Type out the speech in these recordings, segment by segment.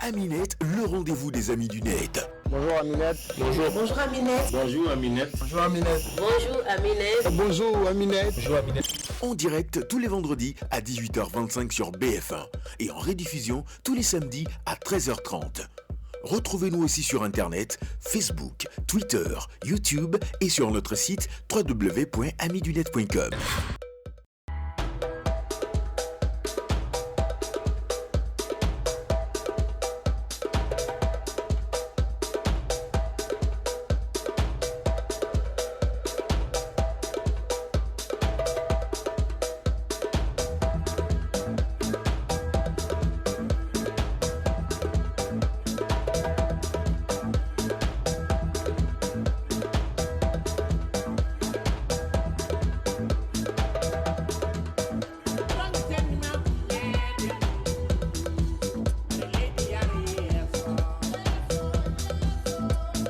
Aminette, le rendez-vous des amis du net. Bonjour Aminette. Bonjour. Bonjour Aminette. Bonjour Aminette. Bonjour Aminette. Bonjour Aminette. Bonjour Aminette. Bonjour Aminette. En direct tous les vendredis à 18h25 sur BF1 et en rediffusion tous les samedis à 13h30. Retrouvez-nous aussi sur Internet, Facebook, Twitter, YouTube et sur notre site www.amidunet.com.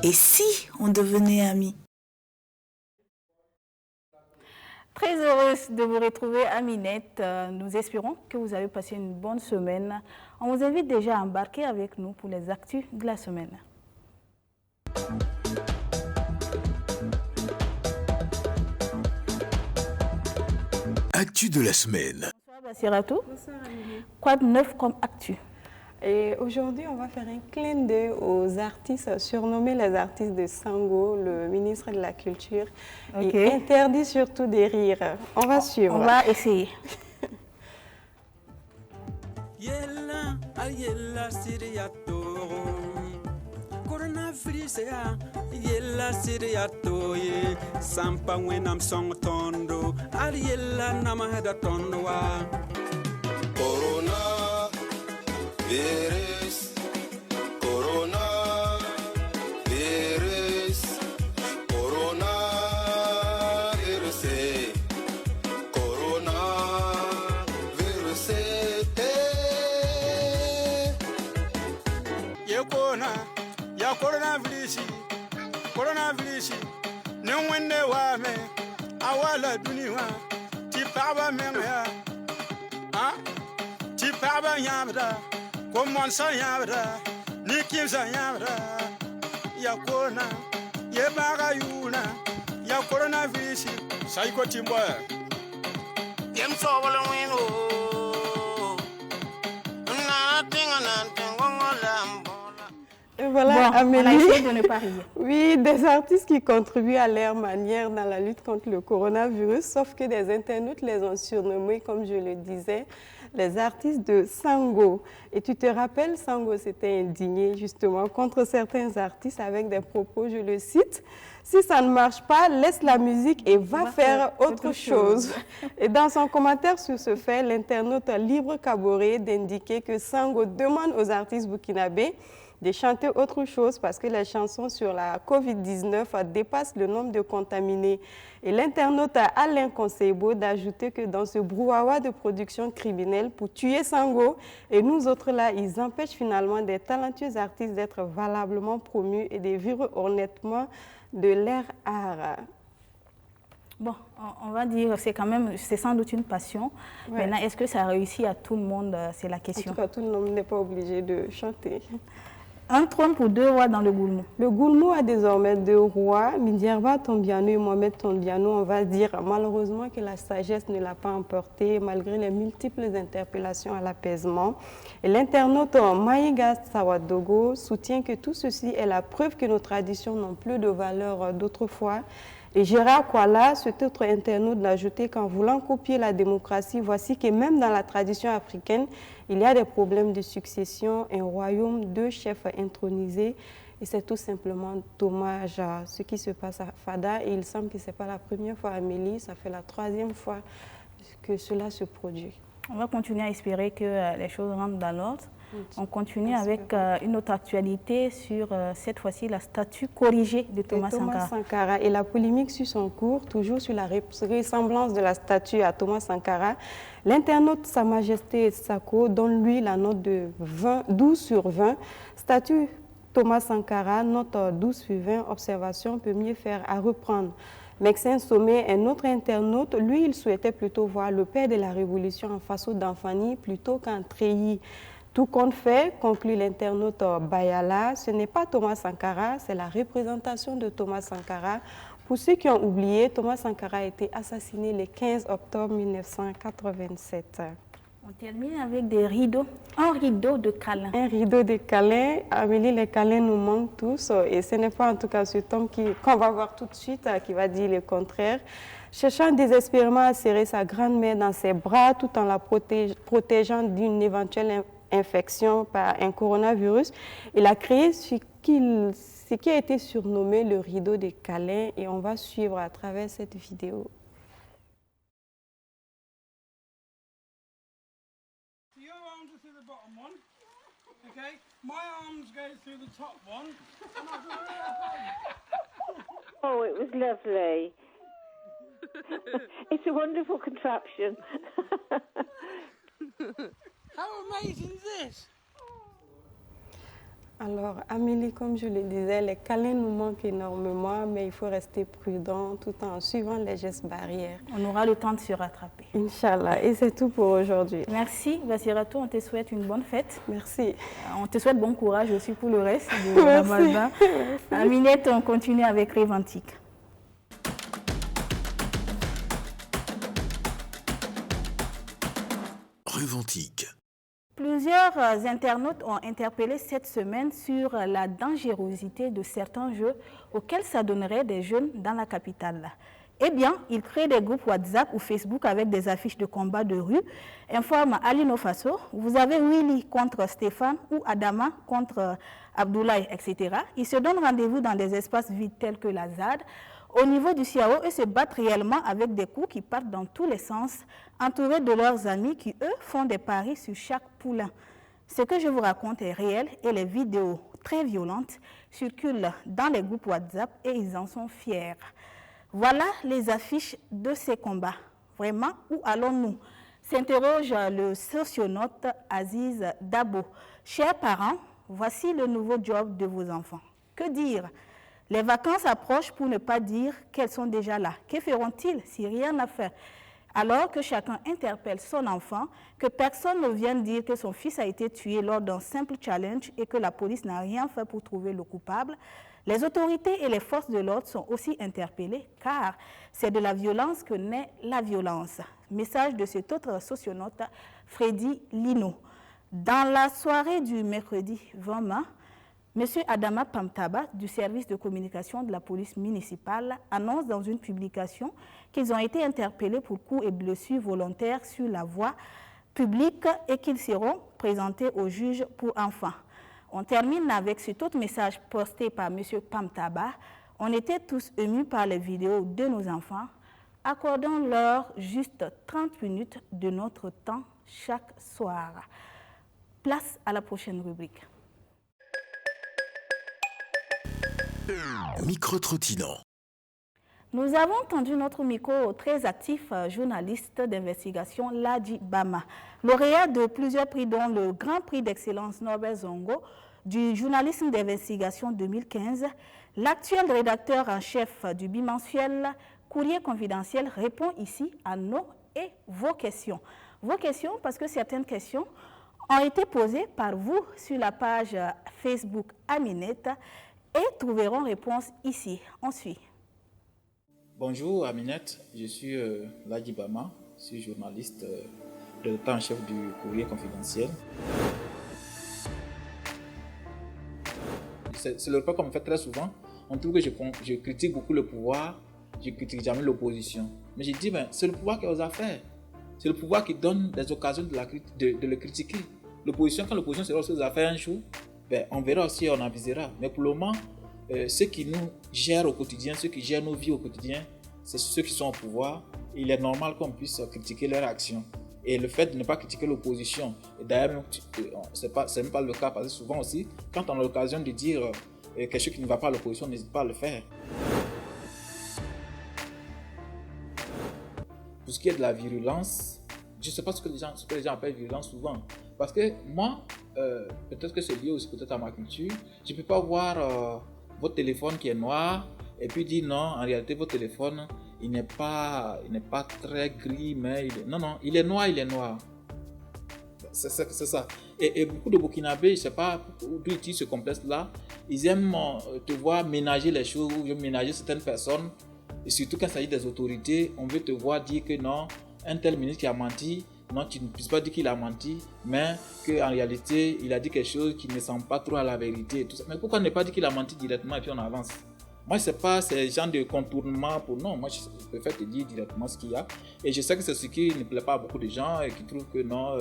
Et si on devenait amis? Très heureuse de vous retrouver, Aminette. Nous espérons que vous avez passé une bonne semaine. On vous invite déjà à embarquer avec nous pour les actus de la semaine. Actu de la semaine. Bonsoir Bassiratou. Bonsoir Amélie. Quoi de neuf comme actu? Et aujourd'hui, on va faire un clin d'œil aux artistes, surnommés les artistes de Sango. Le ministre de la Culture et interdit surtout de rire. On va suivre. On va essayer. Yella siriyato ye sampa wenam song tondo ariella namahada tonwa Corona virus Corona virus Corona virus Corona virus ya coronavirus ne wende wa me awala duniwa ti baba menga ha ti baba yabda ko monsa yabda ni kimsa yabda ya corona ye baga yuna ya coronavirus sai ko timbo yem so wala wino na tinga na tinga Voilà, bon, Amélie. On a essayé de ne pas rire. Oui, des artistes qui contribuent à leur manière dans la lutte contre le coronavirus, sauf que des internautes les ont surnommés, comme je le disais, les artistes de Sango. Et tu te rappelles, Sango s'était indigné justement contre certains artistes avec des propos, je le cite, « Si ça ne marche pas, laisse la musique et va faire autre chose. » Et dans son commentaire sur ce fait, l'internaute Libre Caboret d'indiquer que Sango demande aux artistes burkinabés de chanter autre chose parce que les chansons sur la COVID-19 dépassent le nombre de contaminés. Et l'internaute Alain Conseilbeau d'ajouter que dans ce brouhaha de production criminelle pour tuer Sango et nous autres là, ils empêchent finalement des talentueux artistes d'être valablement promus et de vivre honnêtement de leur art. Bon, on va dire c'est sans doute une passion. Ouais. Maintenant, est-ce que ça réussit à tout le monde? C'est la question. En tout cas, tout le monde n'est pas obligé de chanter. Un trône pour deux rois dans le Goulmou. Le Goulmou a désormais deux rois, Mindiarba Tombiano et Mohamed Tombiano. On va dire malheureusement que la sagesse ne l'a pas emporté malgré les multiples interpellations à l'apaisement. Et l'internaute Maïga Sawadogo soutient que tout ceci est la preuve que nos traditions n'ont plus de valeur d'autrefois. Et Gérard Kouala, cet autre internaute, l'a ajouté qu'en voulant copier la démocratie, voici que même dans la tradition africaine, il y a des problèmes de succession, un royaume, deux chefs intronisés. Et c'est tout simplement dommage à ce qui se passe à Fada. Et il semble que ce n'est pas la première fois, Amélie, ça fait la troisième fois que cela se produit. On va continuer à espérer que les choses rentrent dans l'ordre. On continue avec une autre actualité sur cette fois-ci la statue corrigée de Thomas Sankara. Et la polémique suit son cours, toujours sur la ressemblance de la statue à Thomas Sankara. L'internaute Sa Majesté Sako donne lui la note de 12 sur 20. Statue Thomas Sankara, note 12 sur 20. Observation peut mieux faire à reprendre. Maxime Sommet, un autre internaute, lui, il souhaitait plutôt voir le père de la Révolution en façon d'Anfani plutôt qu'en treillis. Tout compte fait, conclut l'internaute Bayala, ce n'est pas Thomas Sankara, c'est la représentation de Thomas Sankara. Pour ceux qui ont oublié, Thomas Sankara a été assassiné le 15 octobre 1987. On termine avec des rideaux, un rideau de câlins. Un rideau de câlins. Amélie, les câlins nous manquent tous et ce n'est pas en tout cas ce tome qu'on va voir tout de suite qui va dire le contraire. Cherchant désespérément à serrer sa grand-mère dans ses bras tout en la protégeant d'une éventuelle infection par un coronavirus, il a créé ce qui a été surnommé le rideau des câlins et on va suivre à travers cette vidéo. Your arms are through the bottom one, okay? My arms go through the top one. Oh, it was lovely. It's a wonderful contraption. How amazing is this? Alors, Amélie, comme je le disais, les câlins nous manquent énormément, mais il faut rester prudent tout en suivant les gestes barrières. On aura le temps de se rattraper. Inch'Allah. Et c'est tout pour aujourd'hui. Merci, Basiratou. On te souhaite une bonne fête. Merci. On te souhaite bon courage aussi pour le reste de Ramadan. Aminette, on continue avec Rêve Antique. Rêve Antique. Plusieurs internautes ont interpellé cette semaine sur la dangerosité de certains jeux auxquels s'adonneraient des jeunes dans la capitale. Eh bien, ils créent des groupes WhatsApp ou Facebook avec des affiches de combat de rue, informent Alino Faso, vous avez Willy contre Stéphane ou Adama contre Abdoulaye, etc. Ils se donnent rendez-vous dans des espaces vides tels que la ZAD, au niveau du CIAO, et se battent réellement avec des coups qui partent dans tous les sens, entourés de leurs amis qui, eux, font des paris sur chaque poulain. Ce que je vous raconte est réel et les vidéos très violentes circulent dans les groupes WhatsApp et ils en sont fiers. Voilà les affiches de ces combats. Vraiment, où allons-nous? S'interroge le socionaute Aziz Dabo. Chers parents, voici le nouveau job de vos enfants. Que dire? Les vacances approchent pour ne pas dire qu'elles sont déjà là. Que feront-ils si rien n'a fait? Alors que chacun interpelle son enfant, que personne ne vienne dire que son fils a été tué lors d'un simple challenge et que la police n'a rien fait pour trouver le coupable, les autorités et les forces de l'ordre sont aussi interpellées car c'est de la violence que naît la violence. Message de cet autre socionaute, Freddy Lino. Dans la soirée du mercredi 20 mai, M. Adama Pamtaba, du service de communication de la police municipale, annonce dans une publication qu'ils ont été interpellés pour coups et blessures volontaires sur la voie publique et qu'ils seront présentés au juge pour enfants. On termine avec cet autre message posté par M. Pamtaba. On était tous émus par les vidéos de nos enfants. Accordons-leur juste 30 minutes de notre temps chaque soir. Place à la prochaine rubrique. Micro-trottinant. Nous avons tendu notre micro au très actif journaliste d'investigation Ladji Bama, lauréat de plusieurs prix dont le Grand Prix d'excellence Norbert Zongo du journalisme d'investigation 2015. L'actuel rédacteur en chef du bimensuel Courrier Confidentiel répond ici à nos et vos questions. Vos questions parce que certaines questions ont été posées par vous sur la page Facebook Aminette et trouveront réponse ici. On suit. Bonjour Aminette, je suis Ladji Bama, je suis journaliste rédacteur en chef du Courrier Confidentiel. C'est le repas qu'on me fait très souvent. On trouve que je critique beaucoup le pouvoir, je critique jamais l'opposition. Mais je dis, c'est le pouvoir qui a aux affaires. C'est le pouvoir qui donne des occasions de le critiquer. L'opposition, quand l'opposition sera aux affaires un jour, on verra aussi, on avisera. Mais pour le moment, ceux qui nous gèrent au quotidien, ceux qui gèrent nos vies au quotidien, c'est ceux qui sont au pouvoir. Il est normal qu'on puisse critiquer leurs actions. Et le fait de ne pas critiquer l'opposition, d'ailleurs, c'est même pas le cas, parce que souvent aussi, quand on a l'occasion de dire quelque chose qui ne va pas à l'opposition, on n'hésite pas à le faire. Pour ce qui est de la virulence, je ne sais pas ce que les gens appellent virulence souvent. Parce que moi, peut-être que c'est lié aussi peut-être à ma culture, je ne peux pas voir votre téléphone qui est noir et puis dire non, en réalité votre téléphone il n'est pas très gris, mais non, il est noir. C'est ça. Et beaucoup de Burkinabés, je ne sais pas d'où ils tirent ce complexe-là, ils aiment te voir ménager les choses, ou ménager certaines personnes. Et surtout quand il s'agit des autorités, on veut te voir dire que non, un tel ministre qui a menti, non, tu ne puisses pas dire qu'il a menti, mais qu'en réalité, il a dit quelque chose qui ne semble pas trop à la vérité. Tout ça. Mais pourquoi ne pas dire qu'il a menti directement et puis on avance? Moi, ce n'est pas ce genre de contournement pour non. Moi, je préfère te dire directement ce qu'il y a. Et je sais que c'est ce qui ne plaît pas à beaucoup de gens et qui trouvent que non,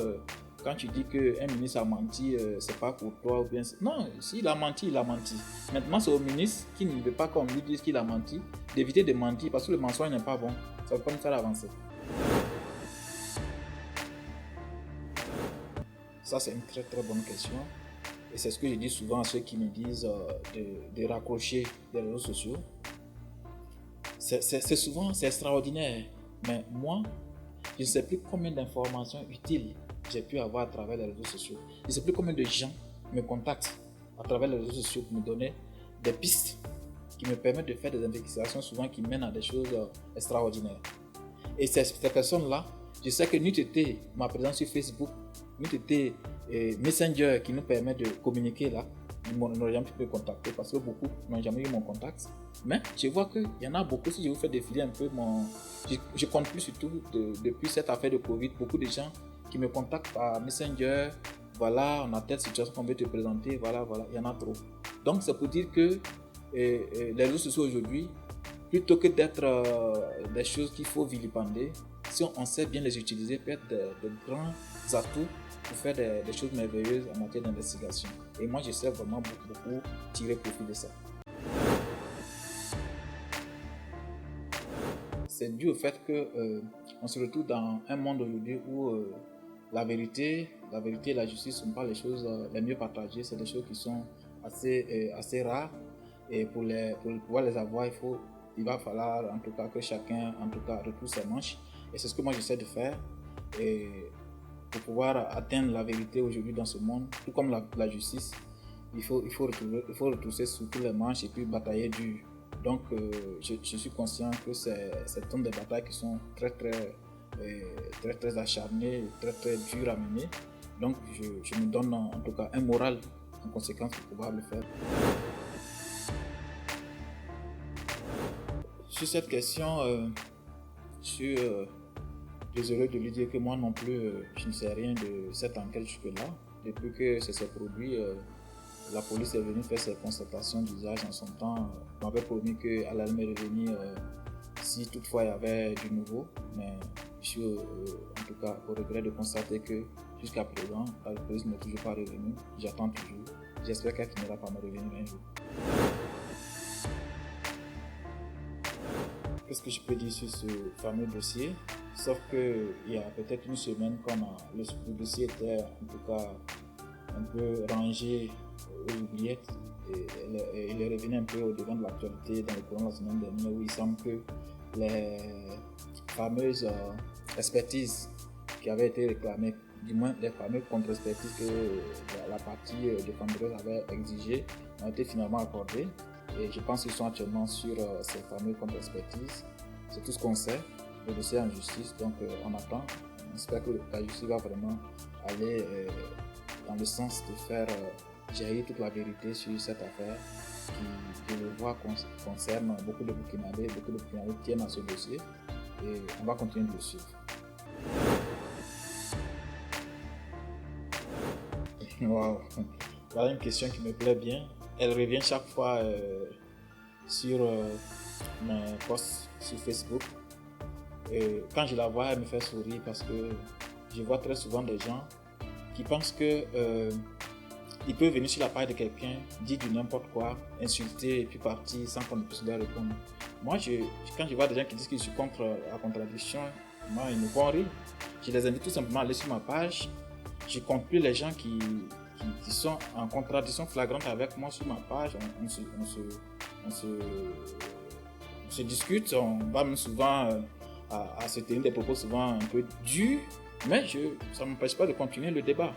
quand tu dis qu'un ministre a menti, c'est pas pour toi ou bien. Non, s'il a menti, il a menti. Maintenant, c'est au ministre qui ne veut pas qu'on lui dise qu'il a menti, d'éviter de mentir parce que le mensonge n'est pas bon. Ça ne va pas nous faire avancer. Ça, c'est une très très bonne question. Et c'est ce que je dis souvent à ceux qui me disent de raccrocher des réseaux sociaux. C'est souvent, c'est extraordinaire. Mais moi, je ne sais plus combien d'informations utiles j'ai pu avoir à travers les réseaux sociaux. Je ne sais plus combien de gens me contactent à travers les réseaux sociaux pour me donner des pistes qui me permettent de faire des investigations souvent qui mènent à des choses extraordinaires. Et ces personnes-là, je sais que n'eût été ma présence sur Facebook, n'eût été Messenger qui nous permet de communiquer là, ils n'auraient jamais pu me contacter parce que beaucoup n'ont jamais eu mon contact. Mais je vois qu'il y en a beaucoup. Si je vous fais défiler un peu je compte plus surtout depuis cette affaire de Covid, beaucoup de gens qui me contactent par Messenger. Voilà, on a telle situation qu'on veut te présenter. Voilà, il y en a trop. Donc c'est pour dire que les réseaux sociaux aujourd'hui, plutôt que d'être des choses qu'il faut vilipender, si on sait bien les utiliser, peut être de grands atouts pour faire des choses merveilleuses en matière d'investigation. Et moi, je sais vraiment beaucoup tirer profit de ça. C'est dû au fait qu'on se retrouve dans un monde aujourd'hui où la vérité et la justice ne sont pas les choses les mieux partagées. C'est des choses qui sont assez rares. Et pour pouvoir les avoir, il va falloir en tout cas que chacun retrouve ses manches. Et c'est ce que moi j'essaie de faire. Et pour pouvoir atteindre la vérité aujourd'hui dans ce monde, tout comme la justice, il faut retrousser sur tous les manches et puis batailler dur. Donc je suis conscient que c'est une des batailles qui sont très acharnées, très dures à mener. Donc je me donne en tout cas un moral en conséquence pour pouvoir le faire. Sur cette question, je suis désolé de lui dire que moi non plus, je ne sais rien de cette enquête jusque-là. Depuis que ça s'est produit, la police est venue faire ses constatations d'usage en son temps. M'avait promis qu'elle allait me revenir si toutefois il y avait du nouveau. Mais je suis en tout cas au regret de constater que jusqu'à présent, la police n'est toujours pas revenue. J'attends toujours. J'espère qu'elle finira par me revenir un jour. Qu'est-ce que je peux dire sur ce fameux dossier? Sauf qu'il y a peut-être une semaine, le dossier était en tout cas un peu rangé aux oubliettes et il est revenu un peu au devant de l'actualité dans le courant de la semaine dernière où il semble que les fameuses expertises qui avaient été réclamées, du moins les fameuses contre-expertises que la partie défendeuse avait exigées, ont été finalement accordées. Et je pense qu'ils sont actuellement sur ces fameuses contre-expertises. C'est tout ce qu'on sait. Le dossier en justice, donc on attend. On espère que la justice va vraiment aller dans le sens de faire gérer toute la vérité sur cette affaire qui, je le vois, concerne beaucoup de Burkinabés. Beaucoup de Burkinabés tiennent à ce dossier et on va continuer de le suivre. Wow. Voilà une question qui me plaît bien. Elle revient chaque fois sur mes posts sur Facebook. Et quand je la vois, elle me fait sourire parce que je vois très souvent des gens qui pensent que ils peuvent venir sur la page de quelqu'un, dire du n'importe quoi, insulter et puis partir sans qu'on ne puisse leur répondre. Moi, quand je vois des gens qui disent que je suis contre la contradiction, moi, ils me font rire. Je les invite tout simplement à aller sur ma page. Je compte plus les gens qui sont en contradiction flagrante avec moi sur ma page. On se discute, on va même souvent à se tenir des propos souvent un peu durs, mais ça ne m'empêche pas de continuer le débat.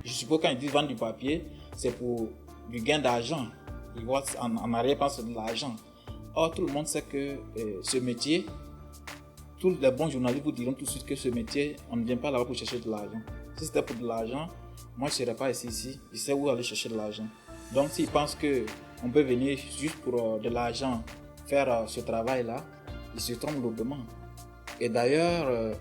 Je suppose quand ils disent vendre du papier, c'est pour du gain d'argent. Ils voient en arrière-plan c'est de l'argent. Or, tout le monde sait que ce métier, tous les bons journalistes vous diront tout de suite que ce métier, on ne vient pas là-bas pour chercher de l'argent. Si c'était pour de l'argent, moi je ne serais pas ici. Je sais où aller chercher de l'argent. Donc s'ils pensent qu'on peut venir juste pour de l'argent faire ce travail-là, ils se trompent lourdement. Et d'ailleurs,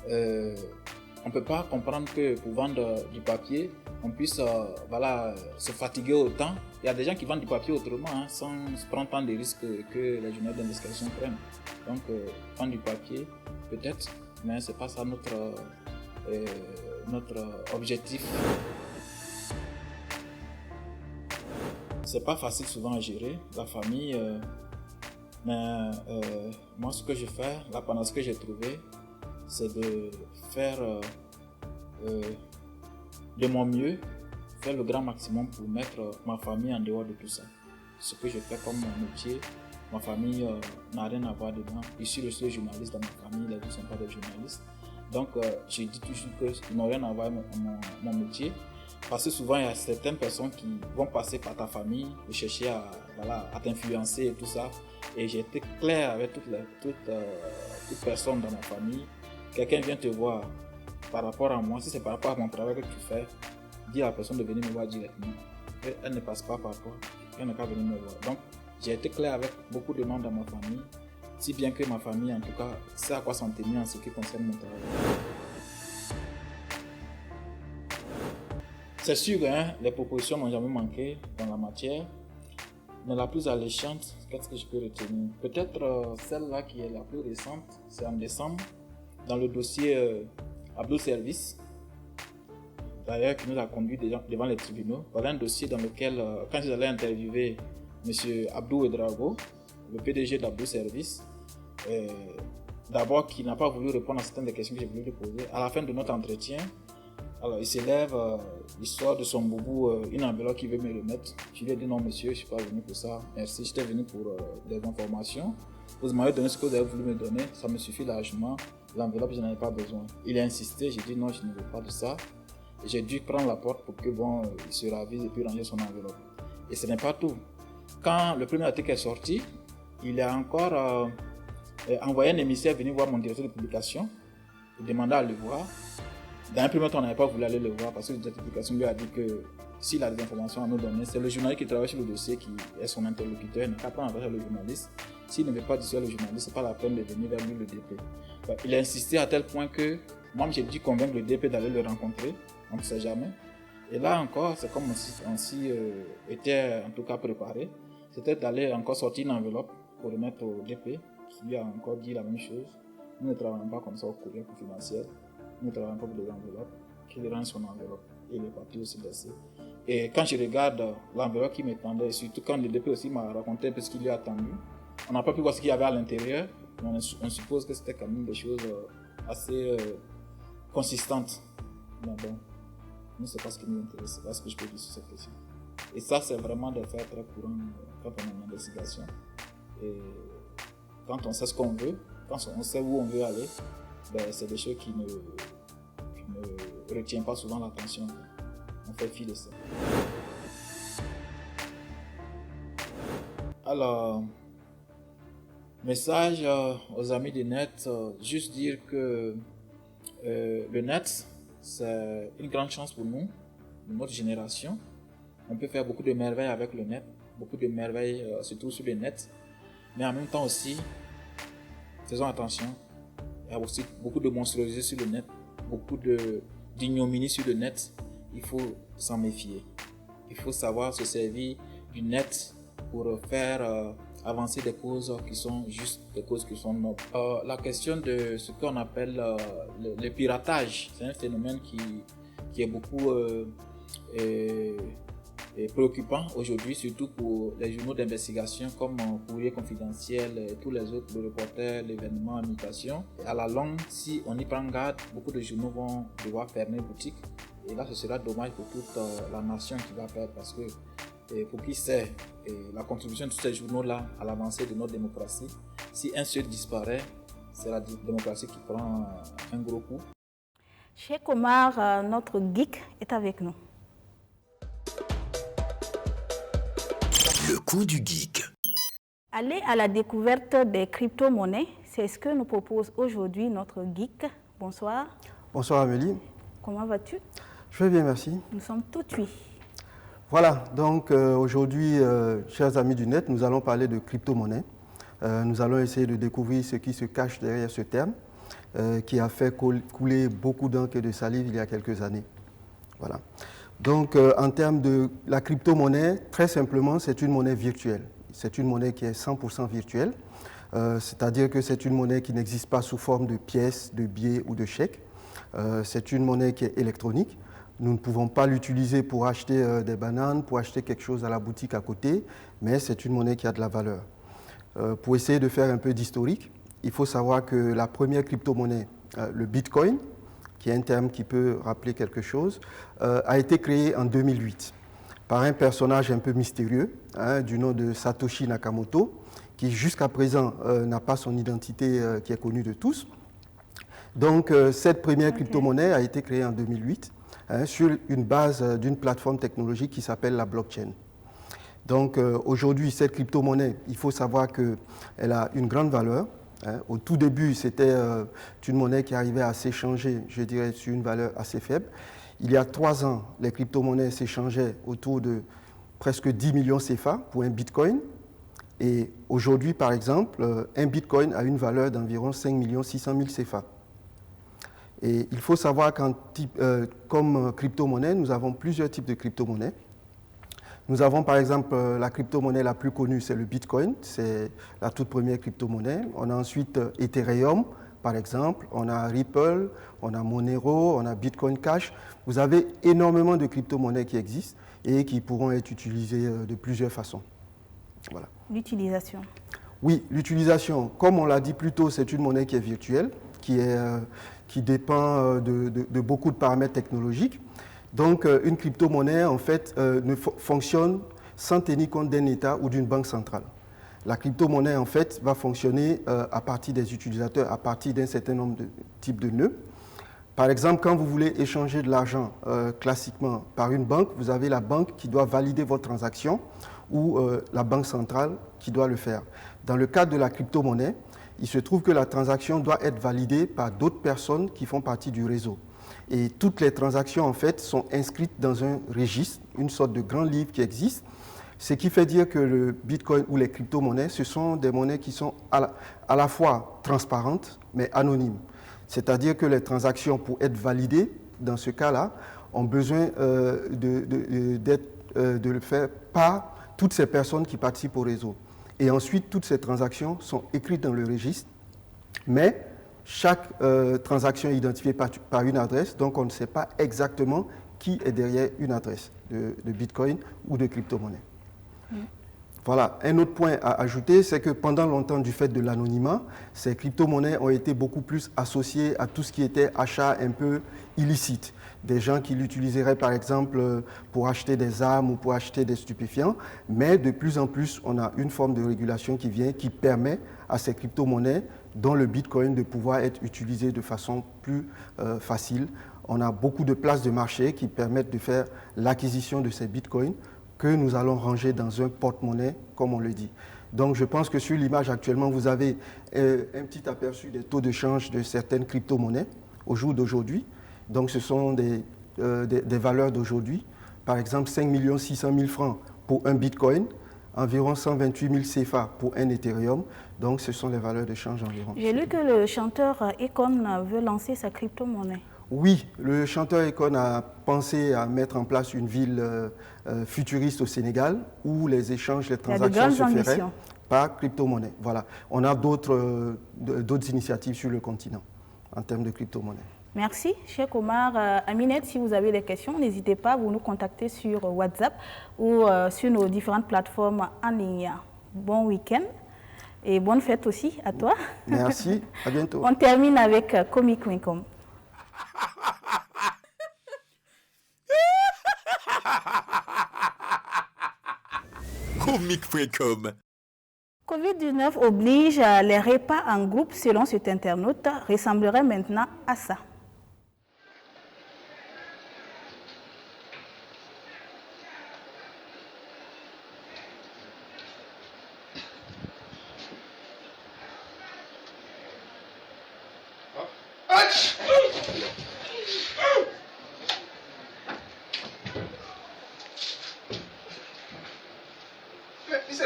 on ne peut pas comprendre que pour vendre du papier, on puisse se fatiguer autant. Il y a des gens qui vendent du papier autrement, sans se prendre tant de risques que les journalistes d'investigation prennent. Donc, vendre du papier, peut-être, mais ce n'est pas ça notre objectif. C'est pas facile souvent à gérer, la famille, mais moi ce que je fais, là pendant ce que j'ai trouvé, c'est de faire de mon mieux, faire le grand maximum pour mettre ma famille en dehors de tout ça. Ce que je fais comme métier, ma famille n'a rien à voir dedans. Je suis le seul journaliste dans ma famille, les deux ne sont pas des journalistes. Donc je dis toujours qu'ils n'ont rien à voir avec mon métier. Parce que souvent il y a certaines personnes qui vont passer par ta famille pour chercher à t'influencer et tout ça. Et j'ai été clair avec toute personne dans ma famille. Quelqu'un vient te voir par rapport à moi, si c'est par rapport à mon travail que tu fais, dis à la personne de venir me voir directement. Elle ne passe pas par toi, elle n'a qu'à venir me voir. Donc j'ai été clair avec beaucoup de membres dans ma famille, si bien que ma famille en tout cas sait à quoi s'en tenir en ce qui concerne mon travail. C'est sûr, les propositions n'ont jamais manqué dans la matière, mais la plus alléchante, qu'est-ce que je peux retenir? Peut-être celle-là qui est la plus récente, c'est en décembre, dans le dossier Abdou Service, d'ailleurs qui nous a conduit devant les tribunaux. Voilà un dossier dans lequel, quand j'allais interviewer M. Abdou Ouedraogo, le PDG d'Abdou Service, d'abord qui n'a pas voulu répondre à certaines des questions que j'ai voulu lui poser, à la fin de notre entretien, alors il s'élève, il sort de son boubou une enveloppe qu'il veut me remettre. Je lui ai dit non monsieur, je ne suis pas venu pour ça, merci, j'étais venu pour des informations. Vous m'avez donné ce que vous avez voulu me donner, ça me suffit largement, l'enveloppe je n'en ai pas besoin. Il a insisté, j'ai dit non, je ne veux pas de ça. J'ai dû prendre la porte pour que il se ravise et puis ranger son enveloppe. Et ce n'est pas tout. Quand le premier article est sorti, il a encore envoyé un émissaire venir voir mon directeur de publication, il demandait à le voir. Dans un premier temps, on n'avait pas voulu aller le voir parce que le directeur de publication lui a dit que s'il a des informations à nous donner, c'est le journaliste qui travaille sur le dossier qui est son interlocuteur, il n'a qu'à prendre avec le journaliste. S'il ne veut pas dire le journaliste, ce n'est pas la peine de venir vers lui le DP. Il a insisté à tel point que moi j'ai dû convaincre le DP d'aller le rencontrer, on ne sait jamais. Et là encore, c'est comme on s'y était en tout cas préparé, c'était d'aller encore sortir une enveloppe pour remettre au DP, qui lui a encore dit la même chose. Nous ne travaillons pas comme ça au courrier confidentiel, nous travaillons pas pour des enveloppes, qu'il rende son enveloppe. Et les papiers aussi laissés. Et quand je regarde l'enveloppe qui m'attendait, surtout quand le DP aussi m'a raconté un peu ce qu'il lui a attendu, on n'a pas pu voir ce qu'il y avait à l'intérieur, mais on suppose que c'était quand même des choses assez consistantes. Mais bon, nous, c'est pas ce qui nous intéresse, c'est pas ce que je peux dire sur cette question. Et ça, c'est vraiment des faits très courants quand on est en investigation. Et quand on sait ce qu'on veut, quand on sait où on veut aller, ben, c'est des choses qui ne retient pas souvent l'attention. On fait fi de ça. Alors, message aux amis du net, juste dire que le net, c'est une grande chance pour nous, pour notre génération. On peut faire beaucoup de merveilles avec le net, beaucoup de merveilles surtout sur le net, mais en même temps aussi, faisons attention, il y a aussi beaucoup de monstruosités sur le net, beaucoup d'ignominie sur le net, il faut s'en méfier. Il faut savoir se servir du net pour faire avancer des causes qui sont justes, des causes qui sont nobles. La question de ce qu'on appelle le piratage, c'est un phénomène qui est beaucoup préoccupant aujourd'hui, surtout pour les journaux d'investigation comme Courrier Confidentiel et tous les autres, le Reporter, l'événement, Mutation. À la longue, si on y prend garde, beaucoup de journaux vont devoir fermer boutique. Et là, ce sera dommage pour toute la nation qui va perdre parce que pour qui sait la contribution de tous ces journaux-là à l'avancée de notre démocratie, si un seul disparaît, c'est la démocratie qui prend un gros coup. Cheikh Omar, notre geek, est avec nous. Le coup du geek. Aller à la découverte des crypto-monnaies, C'est ce que nous propose aujourd'hui notre geek. Bonsoir. Bonsoir Amélie. Comment vas-tu? Je vais bien, merci. Nous sommes tout oui. Voilà, donc aujourd'hui, chers amis du net, nous allons parler de crypto-monnaie. Nous allons essayer de découvrir ce qui se cache derrière ce terme qui a fait couler beaucoup d'encre et de salive il y a quelques années. Voilà. Donc en termes de la crypto-monnaie, très simplement, c'est une monnaie virtuelle. C'est une monnaie qui est 100% virtuelle, c'est-à-dire que c'est une monnaie qui n'existe pas sous forme de pièces, de billets ou de chèques. C'est une monnaie qui est électronique. Nous ne pouvons pas l'utiliser pour acheter des bananes, pour acheter quelque chose à la boutique à côté, mais c'est une monnaie qui a de la valeur. Pour essayer de faire un peu d'historique, il faut savoir que la première crypto-monnaie, le Bitcoin, qui est un terme qui peut rappeler quelque chose, a été créé en 2008 par un personnage un peu mystérieux du nom de Satoshi Nakamoto, qui jusqu'à présent n'a pas son identité qui est connue de tous. Donc cette première crypto-monnaie a été créée en 2008 sur une base d'une plateforme technologique qui s'appelle la blockchain. Donc aujourd'hui, cette crypto-monnaie, il faut savoir qu'elle a une grande valeur. Au tout début, c'était une monnaie qui arrivait à s'échanger, je dirais, sur une valeur assez faible. Il y a 3 ans, les crypto-monnaies s'échangeaient autour de presque 10 millions CFA pour un bitcoin. Et aujourd'hui, par exemple, un bitcoin a une valeur d'environ 5 600 000 CFA. Et il faut savoir comme crypto-monnaie, nous avons plusieurs types de crypto-monnaies. Nous avons par exemple la crypto-monnaie la plus connue, c'est le Bitcoin, c'est la toute première crypto-monnaie. On a ensuite Ethereum, par exemple, on a Ripple, on a Monero, on a Bitcoin Cash. Vous avez énormément de crypto-monnaies qui existent et qui pourront être utilisées de plusieurs façons. Voilà. L'utilisation. Oui, l'utilisation, comme on l'a dit plus tôt, c'est une monnaie qui est virtuelle, qui dépend de beaucoup de paramètres technologiques. Donc, une crypto-monnaie, en fait, ne fonctionne sans tenir compte d'un État ou d'une banque centrale. La crypto-monnaie, en fait, va fonctionner à partir des utilisateurs, à partir d'un certain nombre de types de nœuds. Par exemple, quand vous voulez échanger de l'argent classiquement par une banque, vous avez la banque qui doit valider votre transaction ou la banque centrale qui doit le faire. Dans le cadre de la crypto-monnaie, il se trouve que la transaction doit être validée par d'autres personnes qui font partie du réseau. Et toutes les transactions, en fait, sont inscrites dans un registre, une sorte de grand livre qui existe, ce qui fait dire que le Bitcoin ou les crypto-monnaies, ce sont des monnaies qui sont à la fois transparentes, mais anonymes. C'est-à-dire que les transactions, pour être validées, dans ce cas-là, ont besoin de le faire par toutes ces personnes qui participent au réseau. Et ensuite, toutes ces transactions sont écrites dans le registre, mais chaque transaction est identifiée par une adresse, donc on ne sait pas exactement qui est derrière une adresse de Bitcoin ou de crypto-monnaie. Voilà, un autre point à ajouter, c'est que pendant longtemps, du fait de l'anonymat, ces crypto-monnaies ont été beaucoup plus associées à tout ce qui était achat un peu illicite. Des gens qui l'utiliseraient par exemple pour acheter des armes ou pour acheter des stupéfiants, mais de plus en plus, on a une forme de régulation qui vient, qui permet à ces crypto-monnaies, dont le Bitcoin, de pouvoir être utilisé de façon plus facile. On a beaucoup de places de marché qui permettent de faire l'acquisition de ces Bitcoins que nous allons ranger dans un porte-monnaie, comme on le dit. Donc je pense que sur l'image actuellement, vous avez un petit aperçu des taux de change de certaines crypto-monnaies au jour d'aujourd'hui. Donc ce sont des valeurs d'aujourd'hui. Par exemple, 5 600 000 francs pour un Bitcoin, environ 128 000 CFA pour un Ethereum. Donc ce sont les valeurs de change environ. J'ai lu que le chanteur Akon veut lancer sa crypto-monnaie. Oui, le chanteur Akon a pensé à mettre en place une ville futuriste au Sénégal où les échanges, les transactions se feraient par crypto-monnaie. Voilà. On a d'autres initiatives sur le continent en termes de crypto-monnaie. Merci, Cheikh Omar. Aminette, si vous avez des questions, n'hésitez pas à vous nous contacter sur WhatsApp ou sur nos différentes plateformes en ligne. Bon week-end et bonne fête aussi à toi. Merci, à bientôt. On termine avec Comic.com. Comic.com. Covid-19 oblige, les repas en groupe, selon cet internaute, ressembleraient maintenant à ça.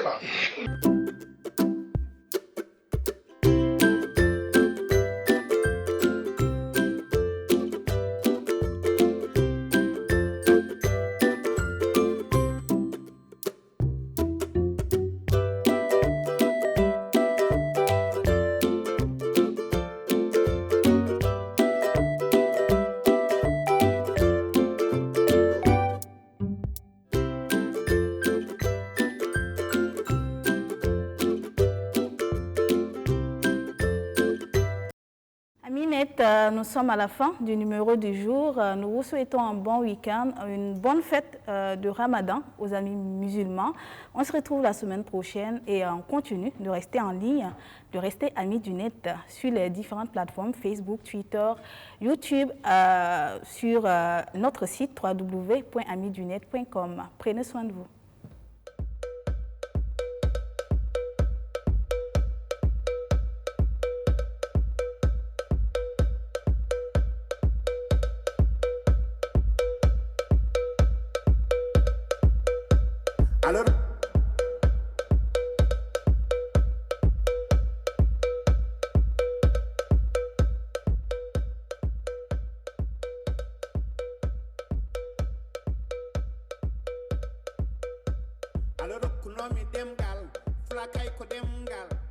keɓa. Nous sommes à la fin du numéro du jour. Nous vous souhaitons un bon week-end, une bonne fête de Ramadan aux amis musulmans. On se retrouve la semaine prochaine et on continue de rester en ligne, de rester amis du net sur les différentes plateformes Facebook, Twitter, YouTube, sur notre site www.amidunet.com. Prenez soin de vous. Alors, kunomi demgal, flakay ko demgal.